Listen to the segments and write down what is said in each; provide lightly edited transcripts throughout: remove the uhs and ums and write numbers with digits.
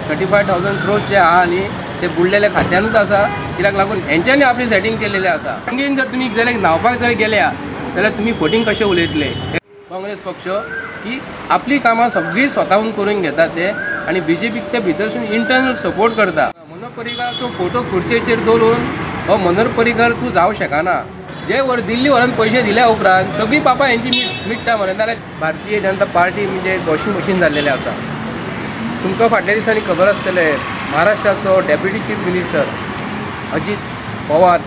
35,000 crores जे आहा न्ही ते बुडलेल्या खात्यांनूच आसा। कित्याक लागून हेंच्यांनी आपली सेटिंग केलेले आसा। हांगेन जर तुमी जाल्यार न्हांवपाक जर गेल्या जाल्यार तुमी फोटींग कशें उलयतले। काँग्रेस पक्ष की आपली कामां सगळीं स्वताहून करून घेता ते आनी बीजेपीक ते भितरसून इंटरनल सपोर्ट करता। मनोहर पर्रीकाराचो फोटो खुर्चेचेर दवरून हो मनोहर पर्रीकार तूं जावं शकना। जे दिल्ली व्हरून पयशे दिल्या उपरांत सगळीं पापां हेंची मिटता मरे। नाल्यार भारतीय जनता पार्टी म्हणजे वॉशिंग मशीन जाल्लेलें आसा। तुमकां फाटल्या दिसांनी खबर आसतलें महाराष्ट्राचो deputy chief minister Ajit Pawar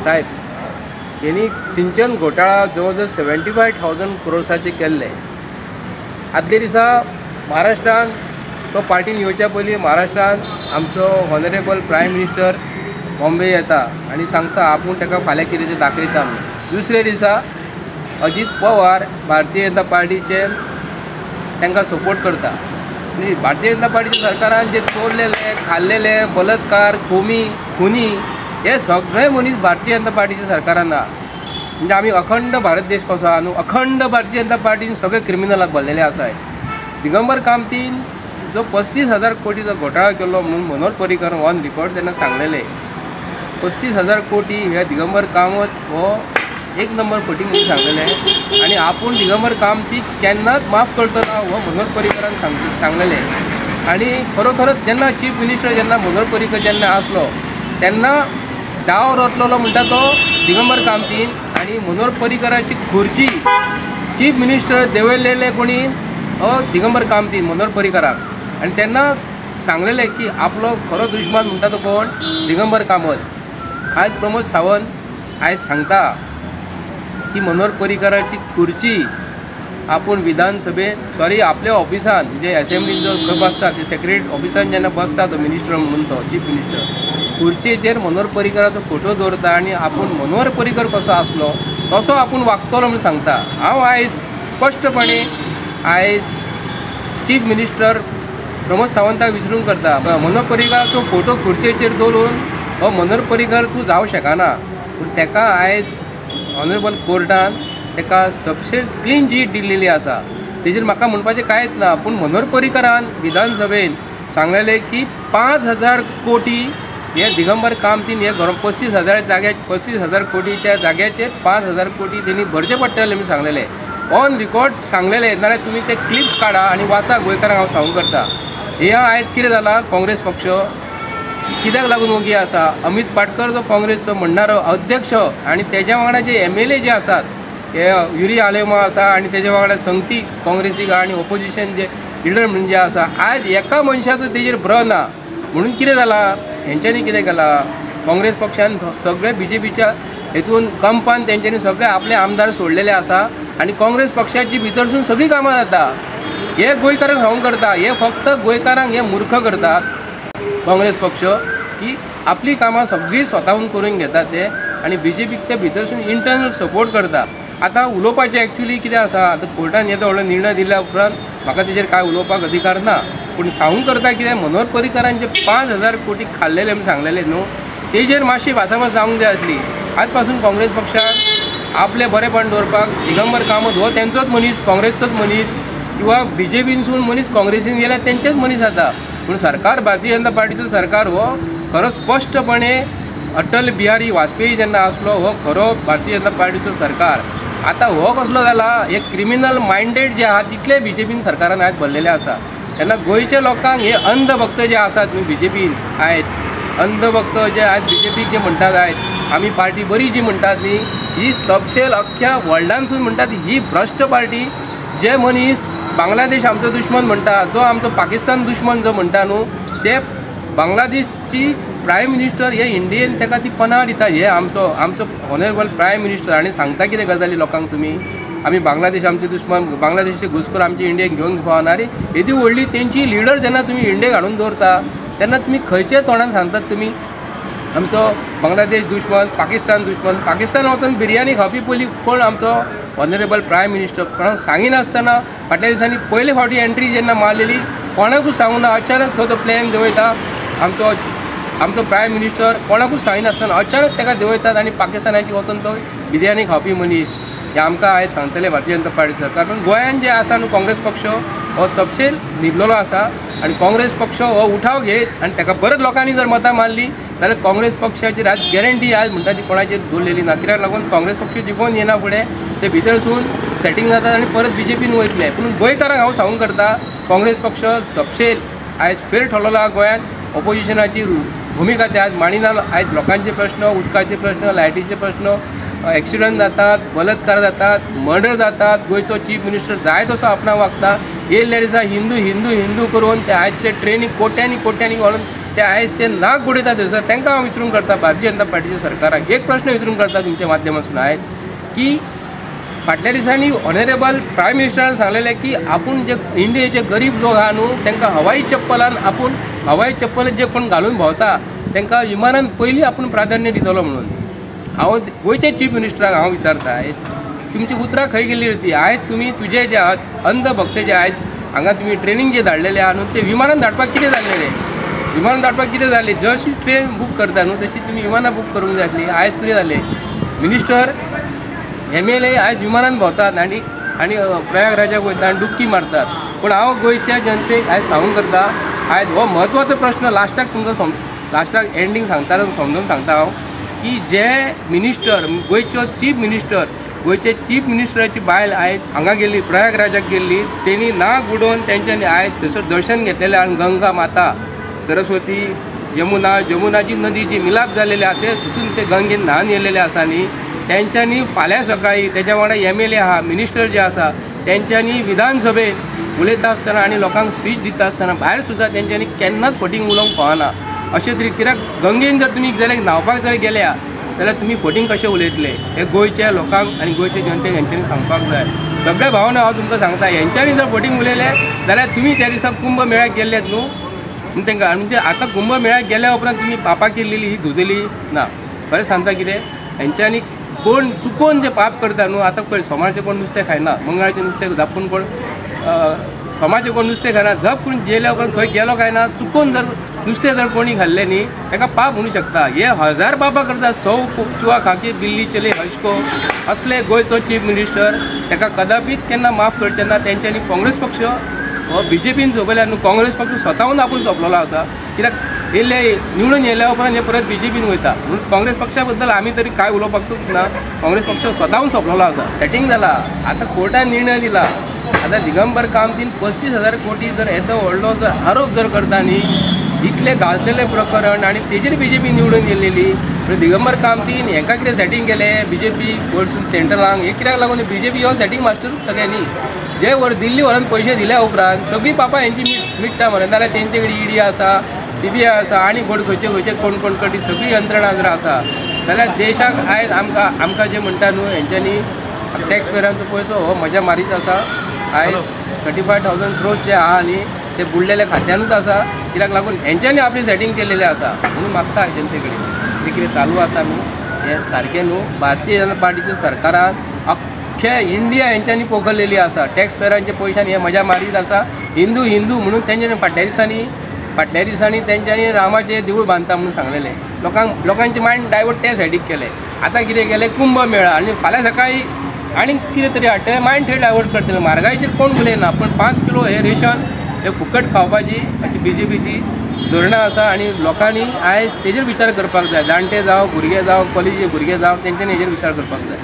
साहेब यांनी सिंचन घोटाळा जवळ जवळ 75,000 crores केल्ले। आदले दिसा महाराष्ट्रान तो पार्टीन येवच्या पयलीं महाराष्ट्रान आमचो ऑनरेबल प्रायम मिनिस्टर बॉम्बे येता आनी सांगता आपूण ताका फाल्यां कितें तें दाखयता म्हणून। दुसरे दिसा अजित पवार भारतीय जनता पार्टीचे तांकां सपोर्ट करता। आनी भारतीय जनता पार्टीच्या सरकारान जे चोरलेले खाल्लेले बलात्कार खुनी हे सगळे मनीस भारतीय जनता पार्टीच्या सरकारान आहा। म्हणजे आमी अखंड भारत देश कसो आहा न्हू, अखंड भारतीय जनता पार्टीन सगळे क्रिमिनलाक भरलेले आसाय। दिगंबर कामतीन जो 35,000 कोटीचो घोटाळा केलो म्हणून मनोहर पर्रीकार ऑन रिकॉर्ड तेन्ना सांगलेले 35,000 कोटी हे दिगंबर कामत हो एक नंबर फटींग म्हणून सांगलेले आनी आपूण दिगंबर कामतीक केन्नाच माफ करचो ना हो मनोहर पर्रीकारान सांगलेले। आनी खरोखरच जेन्ना चीफ मिनिस्टर जेन्ना मनोहर पर्रीकर जेन्ना आसलो तेन्ना डाव रचलेलो म्हणटा तो दिगंबर कामतीन आनी मनोहर पर्रीकाराची खुर्ची चीफ मिनिस्टर देंवयलेले कोणी हो दिगंबर कामतीन मनोहर पर्रीकाराक। आनी तेन्ना सांगलेले की आपलो खरो दुश्मन म्हणटा तो कोण दिगंबर कामत। आज प्रमोद सावंत आयज सांगता की मनोहर पर्रीकाराची खुर्ची आपूण विधानसभेत आपल्या ऑफिसान म्हणजे असेंब्लीन जो बसता ते सेक्रेटरी ऑफिसान जेन्ना बसता तो मिनिस्टर म्हणून तो चीफ मिनिस्टर खुर्चेचेर मनोहर पर्रीकाराचो फोटो दवरता आनी आपूण मनोहर पर्रीकर कसो आसलो तसो आपूण वागतलो म्हणून सांगता। हांव आयज स्पश्टपणे आयज चीफ मिनिस्टर प्रमोद सावंताक विचारून करता मनोहर पर्रीकाराचो फोटो खुर्चेचेर दवरून हो मनोहर पर्रीकर तूं जावं शकना। पूण ताका आयज ऑनरेबल कोर्टान ताका सबसेट क्लीन चीट दिल्लेली आसा। तेजेर म्हाका म्हणपाचें कांयच ना। पूण मनोहर पर्रीकारान विधानसभेन सांगलेलें की 5,000 कोटी हे दिगंबर कामतीन हे 35,000 कोटीच्या जाग्याचेर 5,000 कोटी तेणी भरचे पडटले म्हणून सांगलेले ऑन रिकॉर्ड सांगलेले। नाल्यार तुमी ते क्लिप्स काडा आनी वाचा गोंयकारांक हांव सांगूंक करता। हे आयज कितें जाला काँग्रेस पक्ष कित्याक लागून ओगी आसा। अमित पाटकर जो काँग्रेसचो म्हणणारो अध्यक्ष आनी तेज्या वांगडा जे MLA जे आसात हे युरी आलेमा आसा आनी तेज्या वांगडा संगती काँग्रेसीक आनी ऑपोजिशन जे लिडर म्हणजे जे आसा आज एका मनशाचो तेजेर भ्र ना म्हणून कितें जाला हेंच्यांनी कितें केलां काँग्रेस पक्षान सगळे BJPच्या हेतून कंपान तेंच्यांनी सगळे आपले आमदार सोडलेले आसा आनी काँग्रेस पक्षाची भितरसून सगळीं कामां जाता। हे गोंयकारांक सांगूंक करता हे फक्त गोंयकारांक हे मूर्ख करतात काँग्रेस पक्ष की आपली कामां सगळीं स्वताहून करून घेता ते आनी BJPक ते भितरसून इंटरनल सपोर्ट करता। आतां उलोवपाचें एक्चुअली कितें आसा आतां कोर्टान येदो व्हडलो निर्णय दिल्या उपरांत म्हाका तेजेर कांय उलोवपाक अधिकार ना। पूण सांगूंक करता कितें मनोहर पर्रीकारान जे 5,000 कोटी खाल्लेले म्हूण सांगलेले न्हू तेजेर मातशी भासाभास जावंक जाय आसली। आज पासून काँग्रेस पक्षान आपले बरेपण दवरपाक दिगंबर कामत हो तेंचोच मनीस काँग्रेसचोच मनीस किंवा BJPनसून मनीस काँग्रेसीन गेल्यार तेंचेच मनीस जाता। पूण सरकार भारतीय जनता पार्टीचो सरकार हो खरो स्पश्टपणे अटल बिहारी वाजपेयी जेन्ना आसलो हो खरो भारतीय जनता पार्टीचो सरकार। आतां हो कसलो जाला एक क्रिमिनल मायंडेड जे आहा तितले BJPन सरकारान आयज भरलेले आसा। तेन्ना गोंयच्या लोकांक हे अंधभक्त जे आसात न्हू BJPन आयज अंधभक्त जे आयज BJPक जे म्हणटात आयज आमी पार्टी बरी जी म्हणटात न्ही ही सबसेल अख्ख्या वर्ल्डानसून म्हणटात ही भ्रश्ट पार्टी। जे मनीस बांगलादेश आमचो दुश्मन म्हणटा जो आमचो पाकिस्तान दुश्मन जो म्हणटा न्हू ते बांगलादेशची प्रायम मिनिस्टर हे इंडियेन ताका ती पनाह दिता। हे आमचो ऑनरेबल प्रायम मिनिस्टर आनी सांगता कितें गजाली लोकांक तुमी आमी बांगलादेश आमचे दुश्मन बांगलादेशचे घुसखोर आमचे इंडियेक घेवन पावनारे येदी व्हडली तेंची लिडर जेन्ना तुमी इंडियेक हाडून दवरता तेन्ना तुमी खंयचे तोंडान सांगतात तुमी आमचो बांगलादेश दुश्मन पाकिस्तान वचून बिरयानी खावपी पयलीं कोण आमचो ऑनरेबल प्रायम मिनिस्टर कोणाक सांगिनासतना फाटल्या दिसांनी पयले फावटी एंट्री जेन्ना मारलेली कोणाकूच सांगूना अचानक तो प्लॅन देंवयता आमचो प्रायम मिनिस्टर कोणाकूच सांगिनासतना अचानक ताका देंवयतात आनी पाकिस्तानाची वचून तो बिरयानी खावपी मनीस हे आमकां आयज सांगतले भारतीय जनता पार्टी सरकार। पण गोंयान जे आसा न्हू काँग्रेस पक्ष हो सबशेल न्हिदलेलो आसा आनी काँग्रेस पक्ष हो उठाव घेत आनी ताका परत लोकांनी जर मतां मारली जाल्यार काँग्रेस पक्षाची आज गॅरंटी आज म्हणटा ती कोणाचेर दवरलेली ना. कित्याक लागून काँग्रेस पक्ष जिखून येना फुडें ते भितरसून सेटींग जातात आनी परत BJPन वयतले. पूण गोंयकारांक हांव सांगूंक करता काँग्रेस पक्ष सबशेल आयज फेर ठरलेलो आहा गोंयांत. ऑपोजिशनाची भुमिका ते आज मानिना. आयज लोकांचे प्रश्न, उदकाचे प्रश्न, लायटीचे प्रश्न, एक्सिडंट जातात, बलात्कार जातात, मर्डर जातात. गोंयचो चीफ मिनिस्टर जाय तसो आपणा वागता. येयल्ल्या दिसा हिंदू हिंदू हिंदू करून ते आयज ते ट्रेनी कोट्यांनी कोट्यांनी घालून ते आयज ते नाक बुडयतात थंयसर. तांकां हांव विचारूंक करता भारतीय जनता पार्टीच्या सरकाराक एक प्रश्न विचारूंक करता तुमच्या माध्यमांतसून आयज की फाटल्या दिसांनी ऑनरेबल प्रायम मिनिस्टरान सांगलेलें की आपूण जे इंडियेचे गरीब लोक आहा न्हू तांकां हवाई चप्पलान आपूण हवाई चप्पल जे कोण घालून भोंवता तांकां विमानान पयलीं आपूण प्राधान्य दितलो म्हणून. हांव गोंयचे चीफ मिनिस्टराक हांव विचारता आयज तुमची उतरां खंय गेल्ली रे ती. आयज तुमी तुजे जे अंध भक्त जे आयज हांगा तुमी ट्रेनींग जे धाडलेले आहा न्हू ते विमानान धाडपाक कितें जाल्लें रे. विमान धाडपाक कितें जालें. जशी ट्रेन बूक करता न्हू तशी तुमी विमानां बूक करूंक जाय आसली. आयज कितें जालें मिनिस्टर MLA आयज विमानान भोंवतात आनी प्रयागराजाक वयता आनी डुबकी मारतात. पूण हांव गोंयच्या जनतेक आयज सांगूंक करता आयज हो म्हत्वाचो प्रश्न लास्टाक तुमकां लास्टाक एंडींग सांगता समजून सांगता हांव की जे मिनिस्टर गोंयच्यो चीफ मिनिस्टर गोंयचे चीफ मिनिस्टराची बायल आयज हांगा गेल्ली प्रयागराजाक गेल्ली. तेणी नाक बुडोवन तेंच्यांनी आयज थंयसर दर्शन घेतलेलें आनी गंगा माता सरस्वती जमुनाची नदी जी मिलाप जाल्लेली आहा ते तितून ते गंगेन न्हावन येयलेले आसा न्ही तेंच्यांनी फाल्यां सकाळीं तेज्या वांगडा MLA आहा मिनिस्टर जे आसा तेंच्यांनी विधानसभेत उलयता आसतना आनी लोकांक स्पीच दिता आसतना भायर सुद्दां तेंच्यांनी केन्नाच फोटींग उलोवंक पावना. अशें तरी कित्याक गंगेन जर तुमी जाल्यार न्हांवपाक जर गेल्या जाल्यार तुमी फोटींग कशें उलयतले हे गोंयच्या लोकांक आनी गोंयच्या जनतेक हेंच्यांनी सांगपाक जाय. सगळ्या भावना हांव तुमकां सांगता हेंच्यांनी जर फोटींग उलयले जाल्यार तुमी त्या दिसा कुंभ मेळ्याक गेल्लेत न्हू तांकां म्हणजे आतां कुंभ मेळ्याक गेल्या उपरांत तुमी पापां केल्लेली ही धुतली ना. खरें सांगता कितें हेंच्यांनी कोण चुकोवन जे पाप करता न्हू आतां पळय सोमारचें कोण नुस्तें खायना मंगळारचें नुस्तें झापून कोण सोमारचें कोण नुस्तें खायना झप करून जेल्या उपरांत खंय गेलो काय ना चुकोवन जर नुस्तें जर कोणी खाल्लें न्ही ताका पाप म्हणूंक शकता. हे 1000 पापां करता सौ चुवा खाकी बिल्ली चले हशको असले गोंयचो चीफ मिनिस्टर ताका कदापीच केन्ना माफ करचें ना. तेंच्यांनी काँग्रेस पक्ष हो BJPन सोंपयल्यार न्हू काँग्रेस पक्ष स्वताहून आपूण सोंपलेलो आसा. कित्याक येयले निवडून येयल्या उपरांत हे परत BJPन वयता म्हणून काँग्रेस पक्षा बद्दल आमी तरी काय उलोवपाकूच ना. काँग्रेस पक्ष स्वताहून सोंपलेलो आसा. सेटींग जाला. आतां कोर्टान निर्णय दिला. आतां दिगंबर कामतीन 35,000 कोटी जर येदो व्हडलो जर आरोप जर करता न्ही इतले गाजलेले प्रकरण आनी तेजेर BJP निवडून गेल्लेली. दिगंबर कामतीन हेका कितें सेटींग केलें BJP वरसून सेंट्रलांक हे कित्याक लागून BJP हो सेटींग मास्टरूच सगळ्यांनी जे वर दिल्ली व्हरून पयशे दिल्या उपरांत सगळीं पापां हेंची मिटता मरे. नाल्यार तेंचे कडेन ED आसा CBI आसा आनी खंयचे खंयचे कोण कोण कडेन सगळी यंत्रणा जर आसा जाल्यार देशाक आयज आमकां जे म्हणटा न्हू हेंच्यांनी टॅक्स पेयरांचो पयसो हो मजा मारीत आसा. आयज 35,000 crores जे आहा न्ही ते बुडलेल्या खात्यांनूच आसा. कित्याक लागून हेंच्यांनी आपली सेटींग केलेलें आसा. म्हणून मागता जनते कडेन जें कितें चालू आसा न्हू हें सारकें न्हू. भारतीय जनता पार्टीच्या सरकारान अख्ख्या इंडिया हेंच्यांनी पोखरलेली आसा. टॅक्स पेयरांच्या पयशांनी हे मजा मारीत आसा. हिंदू हिंदू म्हणून तेंच्यांनी फाटल्या दिसांनी तेंच्यांनी रामाचें देवूळ बांदता म्हणून सांगलेलें. लोकांचे मायंड डायवर्ट त्या सायडीक केलें. आतां कितें केलें कुंभ मेळा आनी फाल्यां सकाळीं आनी कितें तरी हाडटलें मायंड थंय डायवर्ट करतलें. म्हारगायेचेर कोण उलयना पूण 5 किलो हे रेशन हे फुकट खावपाची अशी BJPची धोरणां आसा आनी लोकांनी आयज तेजेर विचार करपाक जाय. जाणटे जावं भुरगे जावं कॉलेजीचे भुरगे जावं तेंच्यांनी हेजेर विचार करपाक जाय.